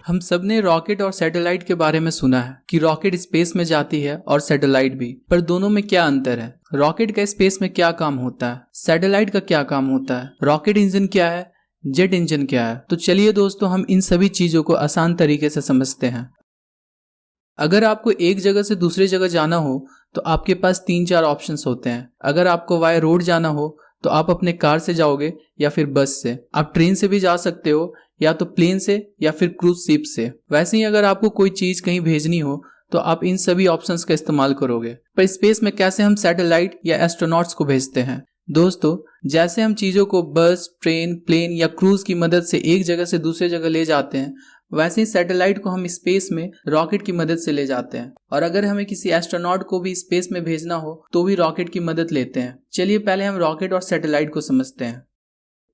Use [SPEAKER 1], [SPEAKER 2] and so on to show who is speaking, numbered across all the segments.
[SPEAKER 1] हम सब ने रॉकेट और सैटेलाइट के बारे में सुना है कि रॉकेट स्पेस में जाती है और सैटेलाइट भी, पर दोनों में क्या अंतर है? रॉकेट का स्पेस में क्या काम होता है, सैटेलाइट का क्या काम होता है, रॉकेट इंजन क्या है, जेट इंजन क्या है? तो चलिए दोस्तों, हम इन सभी चीजों को आसान तरीके से समझते हैं। अगर आपको एक जगह से दूसरी जगह जाना हो तो आपके पास 3-4 ऑप्शंस होते हैं। अगर आपको वाया रोड जाना हो तो आप अपने कार से जाओगे या फिर बस से। आप ट्रेन से भी जा सकते हो, या तो प्लेन से या फिर क्रूज शिप से। वैसे ही अगर आपको कोई चीज कहीं भेजनी हो तो आप इन सभी ऑप्शंस का इस्तेमाल करोगे। पर स्पेस में कैसे हम सैटेलाइट या एस्ट्रोनॉट्स को भेजते हैं? दोस्तों, जैसे हम चीजों को बस, ट्रेन, प्लेन या क्रूज की मदद से एक जगह से दूसरी जगह ले जाते हैं, वैसे ही सैटेलाइट को हम स्पेस में रॉकेट की मदद से ले जाते हैं। और अगर हमें किसी एस्ट्रोनॉट को भी स्पेस में भेजना हो तो भी रॉकेट की मदद लेते हैं। चलिए पहले हम रॉकेट और सैटेलाइट को समझते हैं।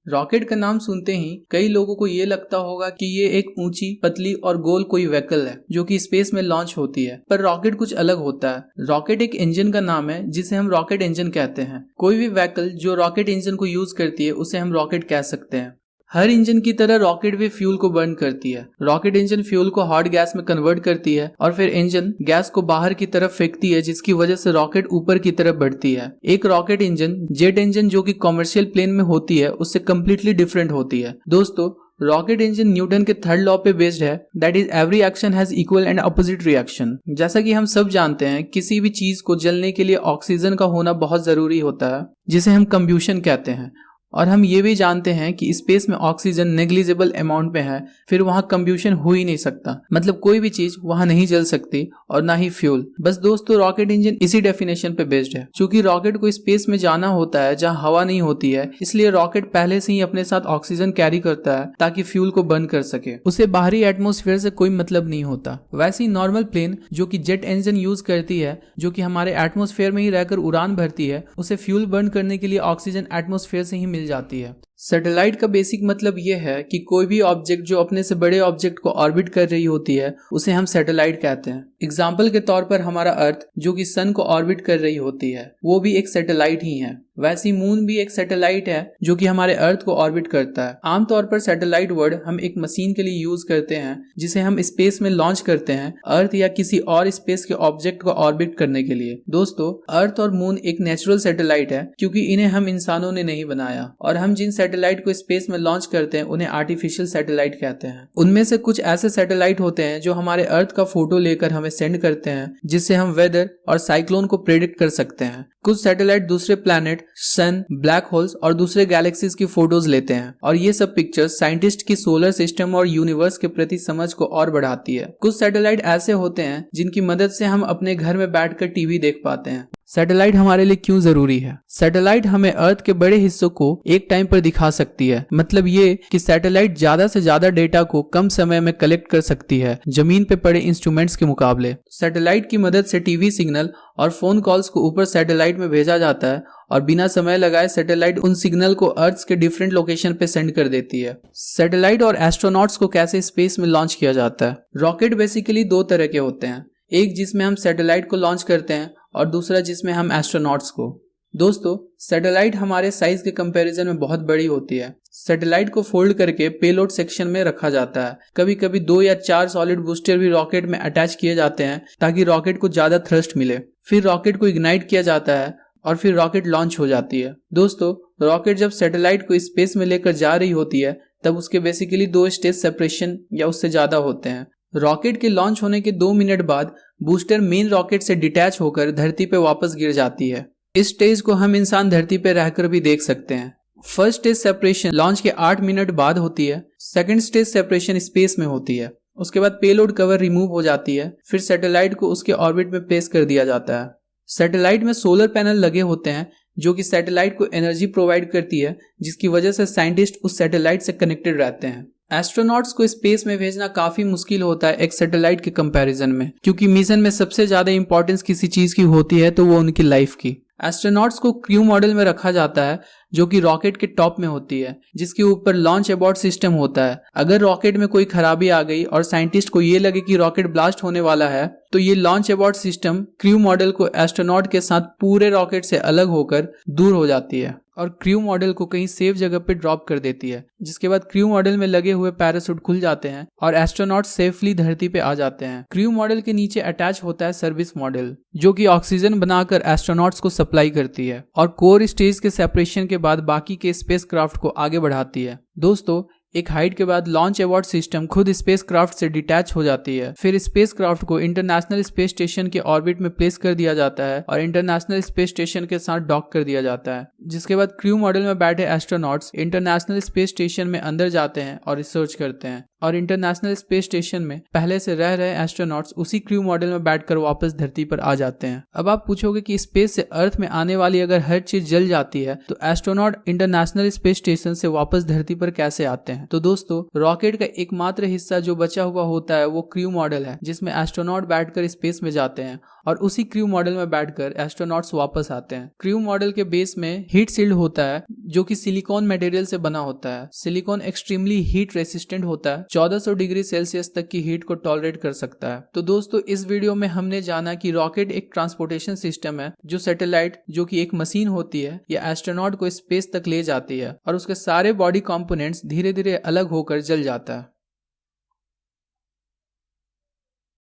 [SPEAKER 1] रॉकेट का नाम सुनते ही कई लोगों को ये लगता होगा कि ये एक ऊंची, पतली और गोल कोई व्हीकल है जो कि स्पेस में लॉन्च होती है। पर रॉकेट कुछ अलग होता है। रॉकेट एक इंजन का नाम है जिसे हम रॉकेट इंजन कहते हैं। कोई भी व्हीकल जो रॉकेट इंजन को यूज करती है उसे हम रॉकेट कह सकते हैं। हर इंजन की तरह रॉकेट भी फ्यूल को बर्न करती है। रॉकेट इंजन फ्यूल को हॉट गैस में कन्वर्ट करती है और फिर इंजन गैस को बाहर की तरफ फेंकती है, जिसकी वजह से रॉकेट ऊपर की तरफ बढ़ती है। एक रॉकेट इंजन जेट इंजन जो कि कॉमर्शियल प्लेन में होती है उससे कम्प्लीटली डिफरेंट होती है। दोस्तों, रॉकेट इंजन न्यूटन के थर्ड लॉ पे बेस्ड है, that is every action has equal and opposite reaction. जैसा कि हम सब जानते हैं, किसी भी चीज को जलने के लिए ऑक्सीजन का होना बहुत जरूरी होता है, जिसे हम कंब्यूशन कहते हैं। और हम ये भी जानते हैं कि स्पेस में ऑक्सीजन नेग्लिजिबल अमाउंट में है, फिर वहां कंब्यूशन हो ही नहीं सकता। मतलब कोई भी चीज वहां नहीं जल सकती और ना ही फ्यूल। बस दोस्तों, रॉकेट इंजन इसी डेफिनेशन पे बेस्ड है। क्योंकि रॉकेट को स्पेस में जाना होता है जहां हवा नहीं होती है, इसलिए रॉकेट पहले से ही अपने साथ ऑक्सीजन कैरी करता है ताकि फ्यूल को बर्न कर सके। उसे बाहरी एटमोस्फेयर से कोई मतलब नहीं होता। वैसे ही नॉर्मल प्लेन जो कि जेट इंजन यूज करती है, जो कि हमारे एटमोस्फेयर में ही रहकर उड़ान भरती है, उसे फ्यूल बर्न करने के लिए ऑक्सीजन एटमोस्फेयर से ही जाती है। सैटेलाइट का बेसिक मतलब यह है कि कोई भी ऑब्जेक्ट जो अपने से बड़े ऑब्जेक्ट को ऑर्बिट कर रही होती है उसे हम सैटेलाइट कहते हैं। एग्जाम्पल के तौर पर हमारा अर्थ जो कि सन को ऑर्बिट कर रही होती है, वो भी एक सैटेलाइट ही है। वैसी मून भी एक सैटेलाइट है जो कि हमारे अर्थ को ऑर्बिट करता है। आमतौर पर सैटेलाइट वर्ड हम एक मशीन के लिए यूज करते हैं जिसे हम स्पेस में लॉन्च करते हैं, अर्थ या किसी और स्पेस के ऑब्जेक्ट को ऑर्बिट करने के लिए। दोस्तों, अर्थ और मून एक नेचुरल सैटेलाइट है क्योंकि इन्हें हम इंसानों ने नहीं बनाया। और हम जिन सैटेलाइट को स्पेस में लॉन्च करते हैं उन्हें आर्टिफिशियल सैटेलाइट कहते हैं। उनमें से कुछ ऐसे सैटेलाइट होते हैं जो हमारे अर्थ का फोटो लेकर हमें सेंड करते हैं, जिससे हम वेदर और साइक्लोन को प्रेडिक्ट कर सकते हैं। कुछ सैटेलाइट दूसरे प्लैनेट, सन, ब्लैक होल्स और दूसरे गैलेक्सीज की फोटोज लेते हैं, और ये सब पिक्चर्स साइंटिस्ट की सोलर सिस्टम और यूनिवर्स के प्रति समझ को और बढ़ाती है। कुछ सैटेलाइट ऐसे होते हैं जिनकी मदद से हम अपने घर में बैठकर टीवी देख पाते हैं। सैटेलाइट हमारे लिए क्यों जरूरी है? सैटेलाइट हमें अर्थ के बड़े हिस्सों को एक टाइम पर दिखा सकती है। मतलब ये कि सैटेलाइट ज्यादा से ज्यादा डेटा को कम समय में कलेक्ट कर सकती है, जमीन पे पड़े इंस्ट्रूमेंट्स के मुकाबले। सैटेलाइट की मदद से टीवी सिग्नल और फोन कॉल्स को ऊपर सैटेलाइट में भेजा जाता है, और बिना समय लगाए सैटेलाइट उन सिग्नल को अर्थ के डिफरेंट लोकेशन पे सेंड कर देती है। सैटेलाइट और एस्ट्रोनॉट्स को कैसे स्पेस में लॉन्च किया जाता है? रॉकेट बेसिकली 2 तरह के होते हैं, एक जिसमें हम सैटेलाइट को लॉन्च करते हैं और दूसरा जिसमें हम एस्ट्रोनॉट्स को। दोस्तों, सैटेलाइट हमारे साइज के कंपैरिजन में बहुत बड़ी होती है। सैटेलाइट को फोल्ड करके पेलोड सेक्शन में रखा जाता है। कभी कभी 2 या 4 सॉलिड बूस्टर भी रॉकेट में अटैच किए जाते हैं ताकि रॉकेट को ज्यादा थ्रस्ट मिले। फिर रॉकेट को इग्नाइट किया जाता है और फिर रॉकेट लॉन्च हो जाती है। दोस्तों, रॉकेट जब सैटेलाइट को स्पेस में लेकर जा रही होती है तब उसके बेसिकली 2 स्टेज सेपरेशन या उससे ज्यादा होते हैं। रॉकेट के लॉन्च होने के 2 मिनट बाद बूस्टर मेन रॉकेट से डिटैच होकर धरती पे वापस गिर जाती है। इस स्टेज को हम इंसान धरती पे रहकर भी देख सकते हैं। फर्स्ट स्टेज सेपरेशन लॉन्च के 8 मिनट बाद होती है। सेकंड स्टेज सेपरेशन स्पेस में होती है। उसके बाद पेलोड कवर रिमूव हो जाती है। फिर सैटेलाइट को उसके ऑर्बिट में प्लेस कर दिया जाता है। सैटेलाइट में सोलर पैनल लगे होते हैं जो कि सैटेलाइट को एनर्जी प्रोवाइड करती है, जिसकी वजह से साइंटिस्ट उस सैटेलाइट से कनेक्टेड रहते हैं। एस्ट्रोनॉट्स को स्पेस में भेजना काफी मुश्किल होता है एक सैटेलाइट के कंपैरिजन में, क्योंकि मिशन में सबसे ज्यादा इंपॉर्टेंस किसी चीज की होती है तो वो उनकी लाइफ की। एस्ट्रोनॉट्स को क्रू मॉडल में रखा जाता है जो कि रॉकेट के टॉप में होती है, जिसके ऊपर लॉन्च अबॉर्ट सिस्टम होता है। अगर रॉकेट में कोई खराबी आ गई और साइंटिस्ट को ये लगे कि रॉकेट ब्लास्ट होने वाला है, तो ये launch abort system crew model को एस्ट्रोनॉट के साथ पूरे रॉकेट से अलग होकर दूर हो जाती है। और क्रू मॉडल को कहीं सेफ जगह पे ड्रॉप कर देती है, जिसके बाद क्रू मॉडल में लगे हुए पैराशूट खुल जाते हैं और एस्ट्रोनॉट सेफली धरती पे आ जाते हैं। क्रू मॉडल के नीचे अटैच होता है सर्विस मॉडल, जो कि ऑक्सीजन बनाकर एस्ट्रोनॉट्स को सप्लाई करती है और कोर स्टेज के सेपरेशन के बाद बाकी के स्पेसक्राफ्ट को आगे बढ़ाती है। दोस्तों, एक हाइट के बाद लॉन्च अबॉर्ट सिस्टम खुद स्पेसक्राफ्ट से डिटैच हो जाती है। फिर स्पेसक्राफ्ट को इंटरनेशनल स्पेस स्टेशन के ऑर्बिट में प्लेस कर दिया जाता है और इंटरनेशनल स्पेस स्टेशन के साथ डॉक कर दिया जाता है, जिसके बाद क्रू मॉडल में बैठे एस्ट्रोनॉट्स इंटरनेशनल स्पेस स्टेशन में अंदर जाते हैं और रिसर्च करते हैं और इंटरनेशनल स्पेस स्टेशन में पहले से रह रहे एस्ट्रोनॉट्स उसी क्रू मॉडल में बैठकर वापस धरती पर आ जाते हैं। अब आप पूछोगे कि स्पेस से अर्थ में आने वाली अगर हर चीज जल जाती है तो एस्ट्रोनॉट इंटरनेशनल स्पेस स्टेशन से वापस धरती पर कैसे आते हैं? तो दोस्तों, रॉकेट का एकमात्र हिस्सा जो बचा हुआ होता है वो क्रू मॉडल है, जिसमें एस्ट्रोनॉट बैठकर स्पेस में जाते हैं और उसी क्रू मॉडल में बैठकर एस्ट्रोनॉट्स वापस आते हैं। क्रू मॉडल के बेस में हीट शील्ड होता है, जो कि सिलिकॉन मटेरियल से बना होता है। सिलिकॉन एक्सट्रीमली हीट रेसिस्टेंट होता है, 1400 डिग्री सेल्सियस तक की हीट को टॉलरेट कर सकता है। तो दोस्तों, इस वीडियो में हमने जाना कि रॉकेट एक ट्रांसपोर्टेशन सिस्टम है, जो सैटेलाइट, जो कि एक मशीन होती है, या एस्ट्रोनॉट को स्पेस तक ले जाती है और उसके सारे बॉडी कंपोनेंट्स धीरे धीरे अलग होकर जल जाता है।